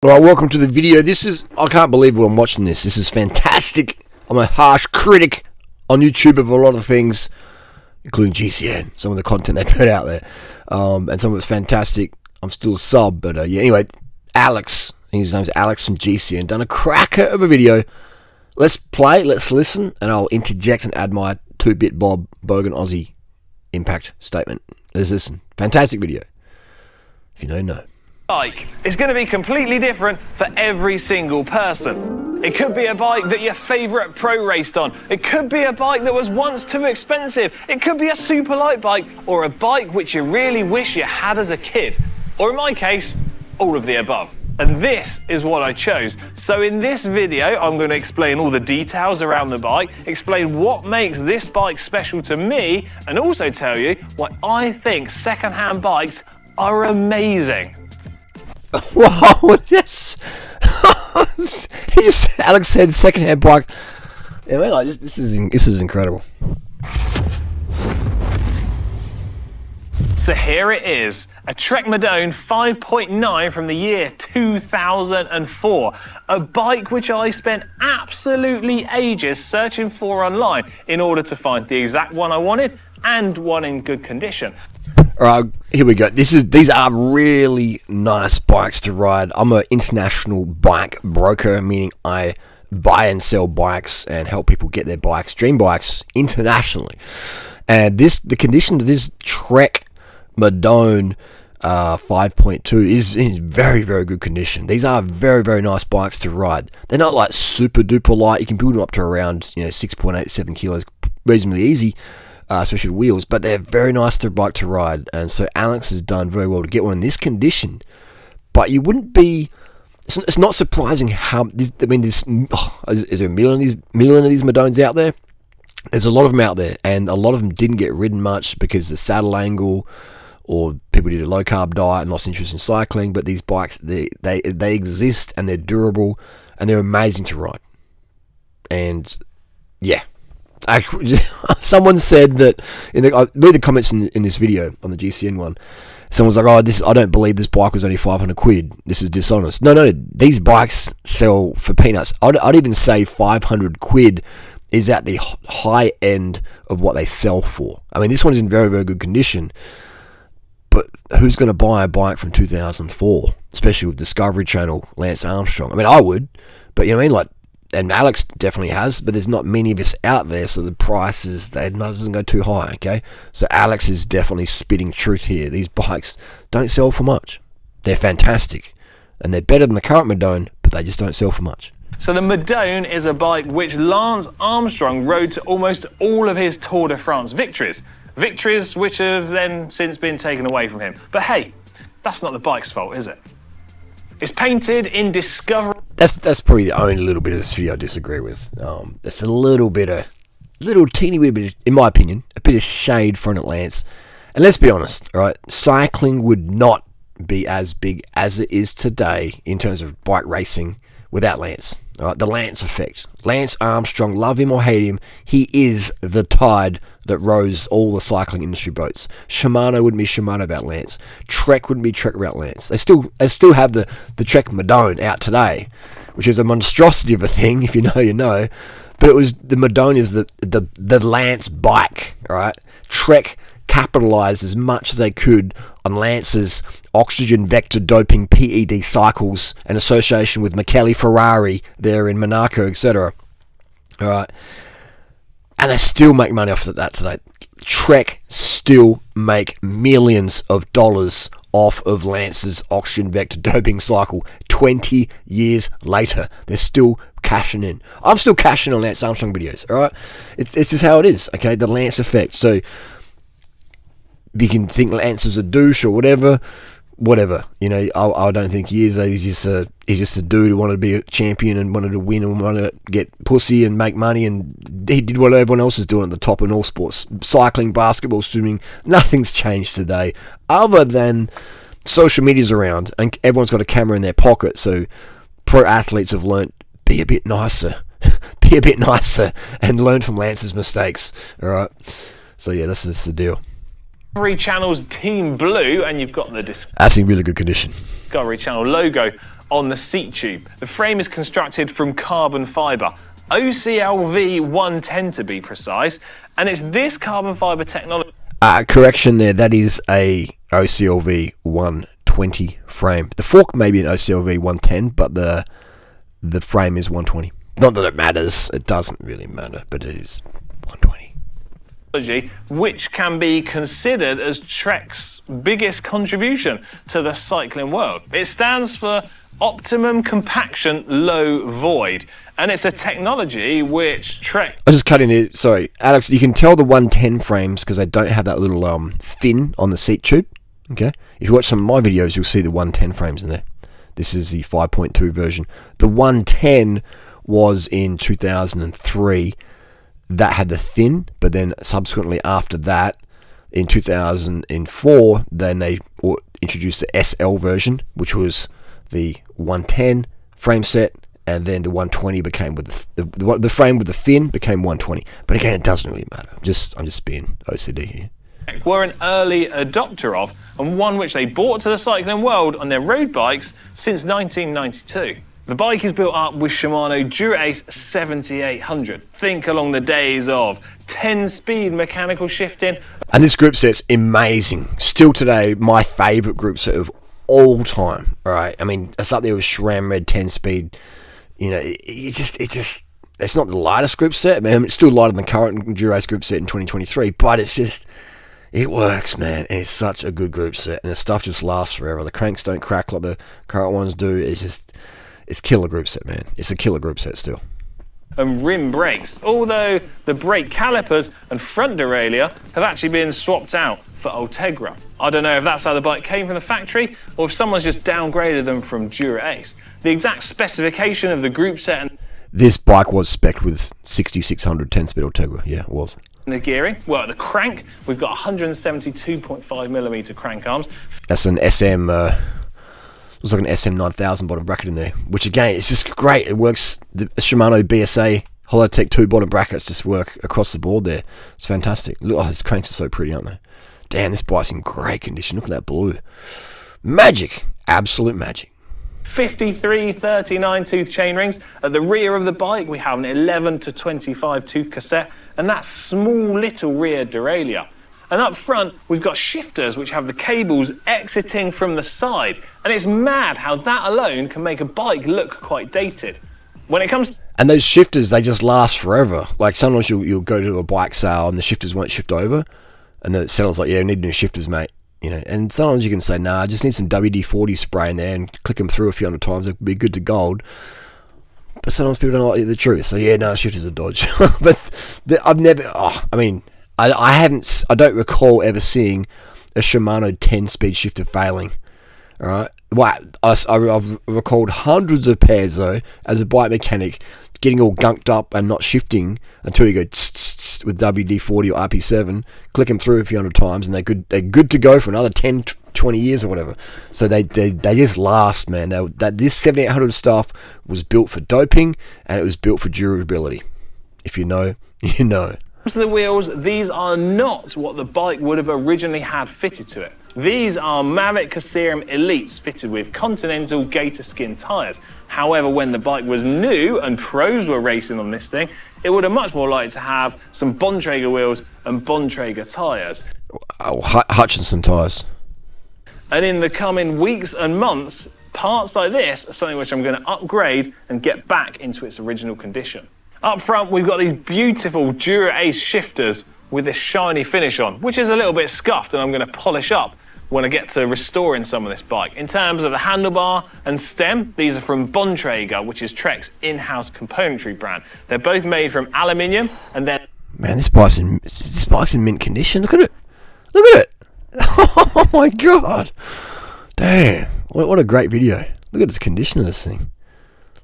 Alright, welcome to the video. I can't believe I'm watching this. This is fantastic. I'm a harsh critic on YouTube of a lot of things, including GCN, some of the content they put out there. And some of it's fantastic. I'm still a sub, but yeah, anyway, Alex, his name's Alex from GCN, done a cracker of a video. Let's play, let's listen, and I'll interject and add my 2-bit Bob Bogan Aussie impact statement. Let's listen. Fantastic video. If you know, know. Bike is going to be completely different for every single person. It could be a bike that your favourite pro raced on. It could be a bike that was once too expensive. It could be a super light bike or a bike which you really wish you had as a kid. Or in my case, all of the above. And this is what I chose. So in this video, I'm going to explain all the details around the bike, explain what makes this bike special to me, and also tell you why I think second-hand bikes are amazing. Wow, yes. Alex said second-hand bike. Yeah, man, like, this is incredible. So here it is, a Trek Madone 5.9 from the year 2004. A bike which I spent absolutely ages searching for online in order to find the exact one I wanted and one in good condition. Alright, here we go. These are really nice bikes to ride. I'm an international bike broker, meaning I buy and sell bikes and help people get their bikes, dream bikes, internationally. And the condition of this Trek Madone 5.2 is in very, very good condition. These are very, very nice bikes to ride. They're not like super duper light. You can build them up to around 6.87 kilos, reasonably easy. Especially with wheels, but they're very nice to bike to ride, and so Alex has done very well to get one in this condition. But you wouldn't be. It's not surprising how. Is there a million of these Madones out there? There's a lot of them out there, and a lot of them didn't get ridden much because the saddle angle, or people did a low carb diet and lost interest in cycling. But these bikes, they exist and they're durable and they're amazing to ride. And yeah. Someone said that I read the comments in this video on the GCN one. Someone's like, "Oh, I don't believe this bike was only 500 quid. This is dishonest." No, these bikes sell for peanuts. I'd even say 500 quid is at the high end of what they sell for. I mean, this one's in very, very good condition. But who's going to buy a bike from 2004, especially with Discovery Channel, Lance Armstrong? I mean, I would, but you know what I mean, like. And Alex definitely has, but there's not many of us out there, so the prices, doesn't go too high, okay? So Alex is definitely spitting truth here. These bikes don't sell for much. They're fantastic, and they're better than the current Madone, but they just don't sell for much. So the Madone is a bike which Lance Armstrong rode to almost all of his Tour de France victories. Victories which have then since been taken away from him. But hey, that's not the bike's fault, is it? It's painted in Discovery. That's probably the only little bit of this video I disagree with. That's a little teeny bit, in my opinion, a bit of shade thrown at Lance. And let's be honest, all right? Cycling would not be as big as it is today in terms of bike racing without Lance. All right? The Lance effect. Lance Armstrong, love him or hate him, he is the tide that rose all the cycling industry boats. Shimano wouldn't be Shimano without Lance. Trek wouldn't be Trek without Lance. They still have the Trek Madone out today, which is a monstrosity of a thing, if you know, you know. But it was the Madone is the Lance bike, all right? Trek capitalised as much as they could on Lance's oxygen vector doping PED cycles and association with Michele Ferrari there in Monaco, etc. All right. And they still make money off of that today. Trek still make millions of dollars off of Lance's oxygen vector doping cycle 20 years later. They're still cashing in. I'm still cashing on Lance Armstrong videos, alright? It's just how it is, okay? The Lance effect. So, you can think Lance is a douche or whatever. You know, I don't think he is. He's just a dude who wanted to be a champion and wanted to win and wanted to get pussy and make money, and he did what everyone else is doing at the top in all sports. Cycling, basketball, swimming, nothing's changed today other than social media's around and everyone's got a camera in their pocket, so pro athletes have learnt, be a bit nicer. Be a bit nicer and learn from Lance's mistakes, alright? So yeah, that's the deal. Discovery Channel's Team Blue, and you've got the That's in really good condition. Discovery Channel logo on the seat tube. The frame is constructed from carbon fibre, OCLV 110 to be precise, and it's this carbon fibre technology. Correction there, that is a OCLV 120 frame. The fork may be an OCLV 110, but the frame is 120. Not that it matters, it doesn't really matter, but it is 120. Which can be considered as Trek's biggest contribution to the cycling world. It stands for Optimum Compaction Low Void, and it's a technology which Trek... I'll just cut in here, sorry. Alex, you can tell the 110 frames because they don't have that little fin on the seat tube, okay? If you watch some of my videos, you'll see the 110 frames in there. This is the 5.2 version. The 110 was in 2003. That had the thin, but then subsequently after that, in 2004, then they introduced the SL version, which was the 110 frame set, and then the 120 became with the frame with the fin became 120. But again, it doesn't really matter. I'm just being OCD here. Were an early adopter of, and one which they brought to the cycling world on their road bikes since 1992. The bike is built up with Shimano Dura-Ace 7800. Think along the days of 10-speed mechanical shifting. And this group set's amazing. Still today, my favourite group set of all time. All right, I mean, it's up there with SRAM Red 10-speed. You know, it's not the lightest group set, man. It's still lighter than the current Dura-Ace group set in 2023, but it works, man. And it's such a good group set, and the stuff just lasts forever. The cranks don't crack like the current ones do. It's killer group set, man. It's a killer group set still. And rim brakes, although the brake calipers and front derailleur have actually been swapped out for Ultegra. I don't know if that's how the bike came from the factory or if someone's just downgraded them from Dura-Ace. The exact specification of the group set and this bike was spec'd with 6600 10-speed Ultegra. Yeah, it was. The gearing, well, the crank, we've got 172.5mm crank arms. That's an SM... looks like an SM9000 bottom bracket in there, which again, it's just great. It works. The Shimano BSA Holotech 2 bottom brackets just work across the board there. It's fantastic. Look, these cranks are so pretty, aren't they? Damn, this bike's in great condition. Look at that blue. Magic. Absolute magic. 53 39 tooth chain rings. At the rear of the bike, we have an 11 to 25 tooth cassette, and that small little rear derailleur. And up front, we've got shifters which have the cables exiting from the side. And it's mad how that alone can make a bike look quite dated. When it comes... And those shifters, they just last forever. Like sometimes you'll go to a bike sale and the shifters won't shift over. And the seller's like, yeah, we need new shifters, mate. You know, and sometimes you can say, nah, I just need some WD-40 spray in there and click them through a few hundred times. It'll be good to gold. But sometimes people don't like the truth. So yeah, no, shifters are dodge. But I've never... I don't recall ever seeing a Shimano 10-speed shifter failing. All right, I've recalled hundreds of pairs though as a bike mechanic getting all gunked up and not shifting until you go with WD-40 or RP7, click them through a few hundred times, and they're good to go for another 10, 20 years or whatever. So they just last, man. This 7800 stuff was built for doping and it was built for durability. If you know, you know. To the wheels, these are not what the bike would have originally had fitted to it. These are Mavic Caserum Elites fitted with Continental Gator Skin tyres. However, when the bike was new and pros were racing on this thing, it would have much more liked to have some Bontrager wheels and Bontrager tyres. Oh, Hutchinson tyres. And in the coming weeks and months, parts like this are something which I'm going to upgrade and get back into its original condition. Up front, we've got these beautiful Dura-Ace shifters with this shiny finish on, which is a little bit scuffed and I'm going to polish up when I get to restoring some of this bike. In terms of the handlebar and stem, these are from Bontrager, which is Trek's in-house componentry brand. They're both made from aluminium and then... Man, this bike's in mint condition. Look at it. Look at it. Oh my God. Damn. What a great video. Look at this condition of this thing.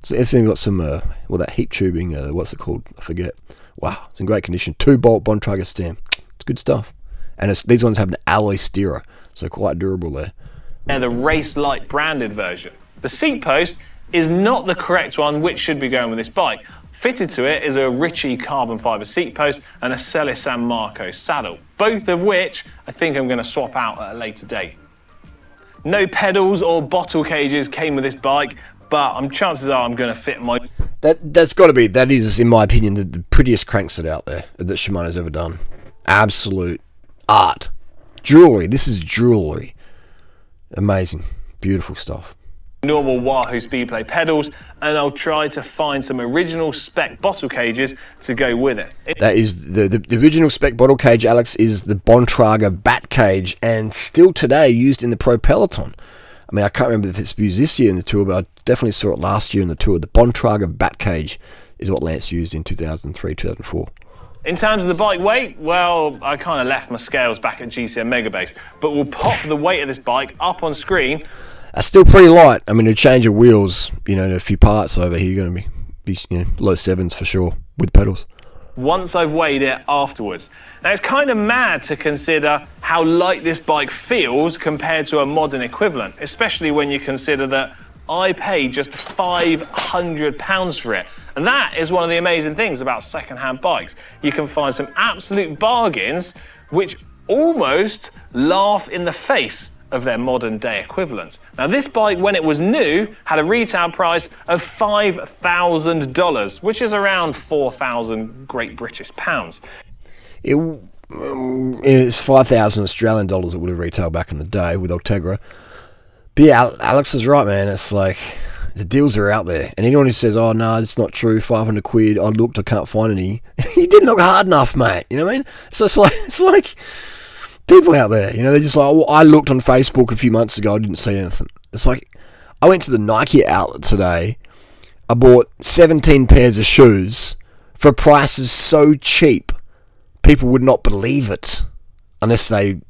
So it's got some, that heat tubing, what's it called? I forget. Wow, it's in great condition. 2-bolt Bontrager stem. It's good stuff. And these ones have an alloy steerer, so quite durable there. They're the Race Light branded version. The seat post is not the correct one, which should be going with this bike. Fitted to it is a Ritchie carbon fibre seat post and a Selle San Marco saddle, both of which I think I'm going to swap out at a later date. No pedals or bottle cages came with this bike, but chances are I'm going to fit my... That is, in my opinion, the prettiest crankset out there that Shimano's ever done. Absolute art. Jewelry. This is jewelry. Amazing. Beautiful stuff. Normal Wahoo Speedplay pedals, and I'll try to find some original spec bottle cages to go with it. That is the original spec bottle cage, Alex, is the Bontrager Bat Cage, and still today used in the Pro Peloton. I mean, I can't remember if it's used this year in the Tour, but I definitely saw it last year in the Tour. The Bontrager Bat Cage is what Lance used in 2003, 2004. In terms of the bike weight, well, I kind of left my scales back at GCN Megabase, but we'll pop the weight of this bike up on screen. That's still pretty light. I mean, to change your wheels, a few parts over here, you're going to be low sevens for sure with pedals. Once I've weighed it afterwards. Now, it's kind of mad to consider how light this bike feels compared to a modern equivalent, especially when you consider that I paid just £500 for it. And that is one of the amazing things about second-hand bikes. You can find some absolute bargains which almost laugh in the face of their modern day equivalents. Now, this bike, when it was new, had a retail price of $5,000, which is around 4,000 Great British pounds. It's 5,000 Australian dollars it would have retailed back in the day with Ultegra. But yeah, Alex is right, man. It's like the deals are out there, and anyone who says, "Oh no, it's not true," 500 quid. I looked, I can't find any. You didn't look hard enough, mate. You know what I mean? So it's like people out there, they're just like, well, I looked on Facebook a few months ago, I didn't see anything. It's like, I went to the Nike outlet today, I bought 17 pairs of shoes for prices so cheap, people would not believe it, unless they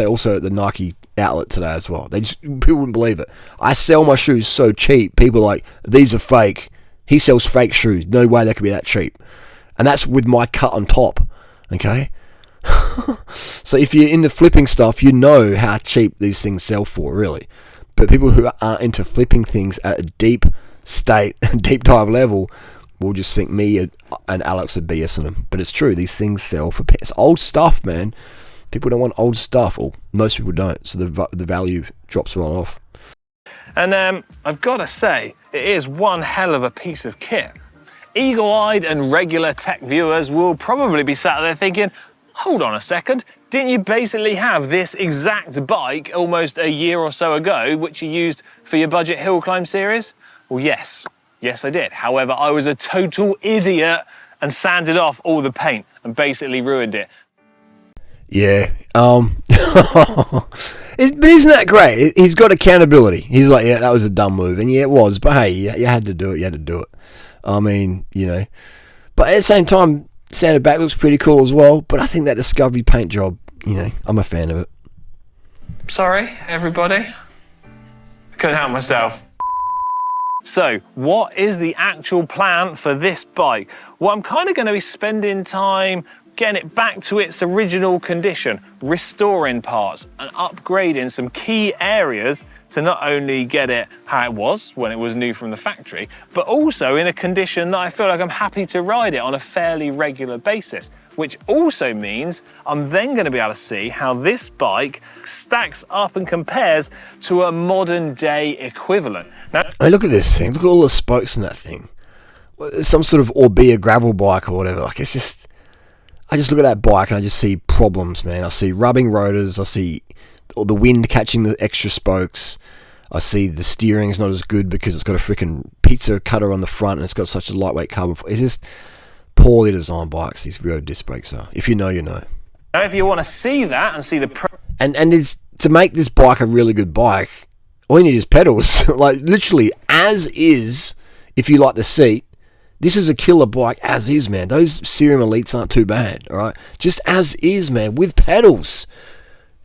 also at the Nike outlet today as well. People wouldn't believe it. I sell my shoes so cheap, people are like, these are fake. He sells fake shoes, no way they could be that cheap. And that's with my cut on top, okay? So if you're into flipping stuff, you know how cheap these things sell for, really. But people who aren't into flipping things at a deep dive level will just think me and Alex are BSing them. But it's true, these things sell for... It's old stuff, man. People don't want old stuff, or most people don't, so the value drops right off. And I've got to say, it is one hell of a piece of kit. Eagle-eyed and regular tech viewers will probably be sat there thinking, hold on a second, didn't you basically have this exact bike almost a year or so ago, which you used for your budget hill climb series? Well, yes I did. However, I was a total idiot and sanded off all the paint and basically ruined it. Yeah, but isn't that great? He's got accountability. He's like, yeah, that was a dumb move, and yeah, it was, but hey, you had to do it, I mean, but at the same time, sanded back looks pretty cool as well, but I think that Discovery paint job, I'm a fan of it. Sorry, everybody. I couldn't help myself. So, what is the actual plan for this bike? Well, I'm kind of going to be spending time getting it back to its original condition, restoring parts and upgrading some key areas to not only get it how it was when it was new from the factory, but also in a condition that I feel like I'm happy to ride it on a fairly regular basis, which also means I'm then going to be able to see how this bike stacks up and compares to a modern day equivalent. Now, I mean, look at this thing, look at all the spokes in that thing. Some sort of Orbea gravel bike or whatever, like it's just... I just look at that bike and I just see problems, man. I see rubbing rotors, I see the wind catching the extra spokes, I see the steering's not as good because it's got a freaking pizza cutter on the front and it's got such a lightweight carbon. It's just poorly designed bikes, these Rio disc brakes are. If you know, you know. Now, if you want to see that and see the... And it's, to make this bike a really good bike, all you need is pedals. Like, literally, as is, if you like the seat, this is a killer bike as is, man. Those Serum Elites aren't too bad, all right? Just as is, man, with pedals.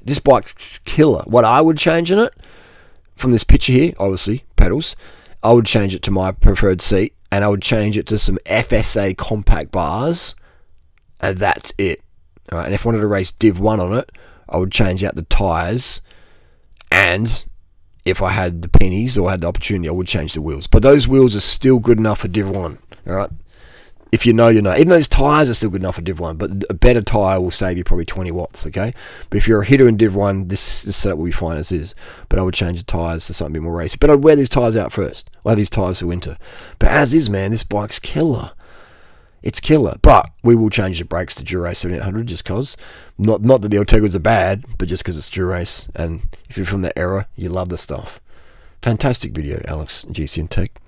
This bike's killer. What I would change in it, from this picture here, obviously, pedals, I would change it to my preferred seat, and I would change it to some FSA compact bars, and that's it. All right? And if I wanted to race Div 1 on it, I would change out the tyres, and if I had the pennies or had the opportunity, I would change the wheels. But those wheels are still good enough for Div 1. All right, If you know, you know. Even those tyres are still good enough for Div 1, but a better tyre will save you probably 20 watts, okay? But if you're a hitter in Div 1, this setup will be fine as is. But I would change the tyres to something a bit more racy. But I'd wear these tyres out first. I'll have these tyres for winter. But as is, man, this bike's killer. It's killer. But we will change the brakes to Dura 7800 just because. Not that the Ortegas are bad, but just because it's Dura. And if you're from that era, you love the stuff. Fantastic video, Alex, GCN Tech.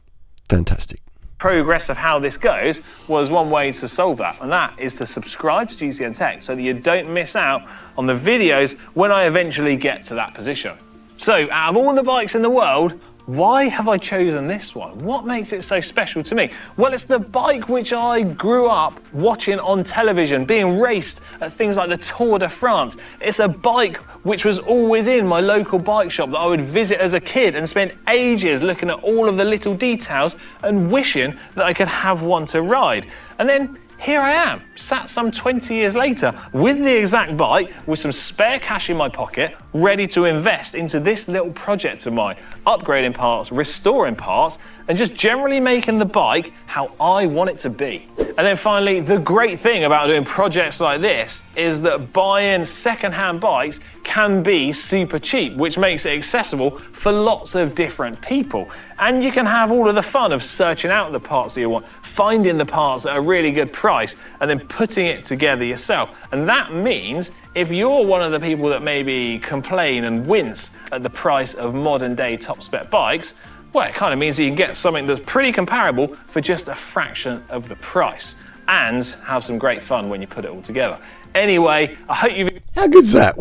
Fantastic. Progress of how this goes was one way to solve that, and that is to subscribe to GCN Tech so that you don't miss out on the videos when I eventually get to that position. So out of all the bikes in the world, why have I chosen this one? What makes it so special to me? Well, it's the bike which I grew up watching on television, being raced at things like the Tour de France. It's a bike which was always in my local bike shop that I would visit as a kid and spend ages looking at all of the little details and wishing that I could have one to ride. And then here I am, sat some 20 years later with the exact bike, with some spare cash in my pocket, ready to invest into this little project of mine, upgrading parts, restoring parts, and just generally making the bike how I want it to be. And then finally, the great thing about doing projects like this is that buying second-hand bikes can be super cheap, which makes it accessible for lots of different people. And you can have all of the fun of searching out the parts that you want, finding the parts at a really good price, and then putting it together yourself. And that means if you're one of the people that maybe complain and wince at the price of modern day top spec bikes, well, it kind of means you can get something that's pretty comparable for just a fraction of the price and have some great fun when you put it all together. Anyway, I hope you've... How good's that?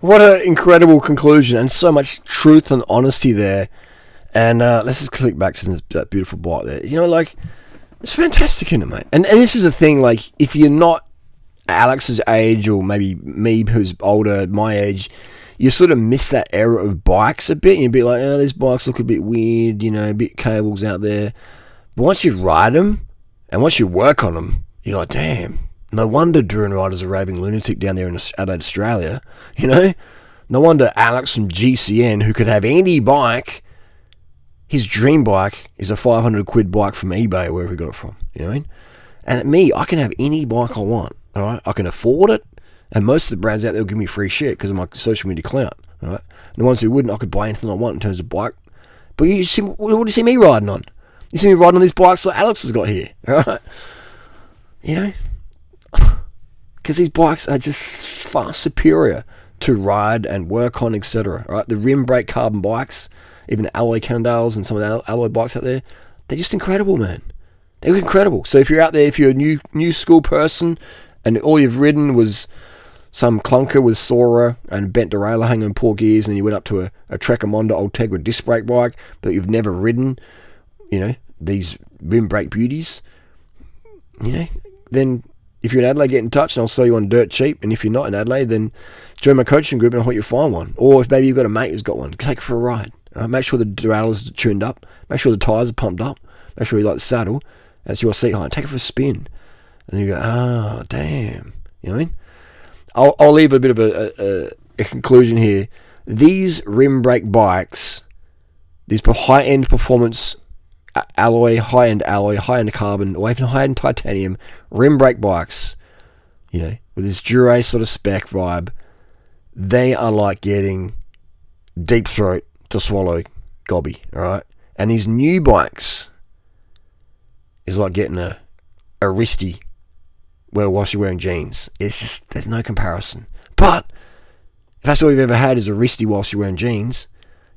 What an incredible conclusion, and so much truth and honesty there. And let's just click back to that beautiful bike there. You know, like, it's fantastic, isn't it, mate? And this is the thing, like, if you're not Alex's age, or maybe me who's older, my age, you sort of miss that era of bikes a bit. You'd be like, oh, these bikes look a bit weird, you know, a bit cables out there. But once you ride them, and once you work on them, you're like, damn, no wonder durianrider's a raving lunatic down there in Adelaide, Australia, you know? No wonder Alex from GCN, who could have any bike, his dream bike is a 500 quid bike from eBay, wherever he got it from, you know what I mean? And me, I can have any bike I want, all right? I can afford it. And most of the brands out there will give me free shit because of my social media clout, right? And the ones who wouldn't, I could buy anything I want in terms of bike. But what do you see me riding on? You see me riding on these bikes like Alex has got here, right? You know? Because these bikes are just far superior to ride and work on, etc. Right? The rim brake carbon bikes, even the alloy Cannondales and some of the alloy bikes out there, they're just incredible, man. They're incredible. So if you're out there, if you're a new school person and all you've ridden was some clunker with Sora and bent derailleur hanging on poor gears, and you went up to a Trekker Ultegra disc brake bike, but you've never ridden, you know, these rim brake beauties, you know, then if you're in Adelaide, get in touch and I'll sell you on dirt cheap. And if you're not in Adelaide, then join my coaching group and I'll help you find one. Or if maybe you've got a mate who's got one, take it for a ride. Make sure the derailleur's tuned up, make sure the tyres are pumped up, make sure you like the saddle, and it's your seat height. Take it for a spin. And you go, oh, damn. You know what I mean? I'll leave a bit of a conclusion here. These rim brake bikes, these high-end performance alloy, high-end carbon, or even high-end titanium rim brake bikes, you know, with this Dura sort of spec vibe, they are like getting deep throat to swallow gobby, all right? And these new bikes is like getting a wristy whilst you're wearing jeans. It's just, there's no comparison. But if that's all you've ever had is a wristy whilst you're wearing jeans,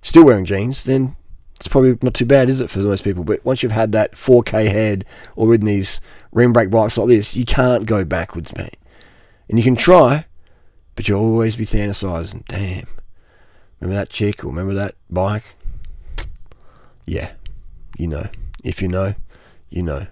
still wearing jeans, then it's probably not too bad, is it, for most people? But once you've had that 4K head or ridden these rim brake bikes like this, you can't go backwards, mate. And you can try, but you'll always be fantasizing. Damn, remember that chick or remember that bike? Yeah, you know. If you know, you know.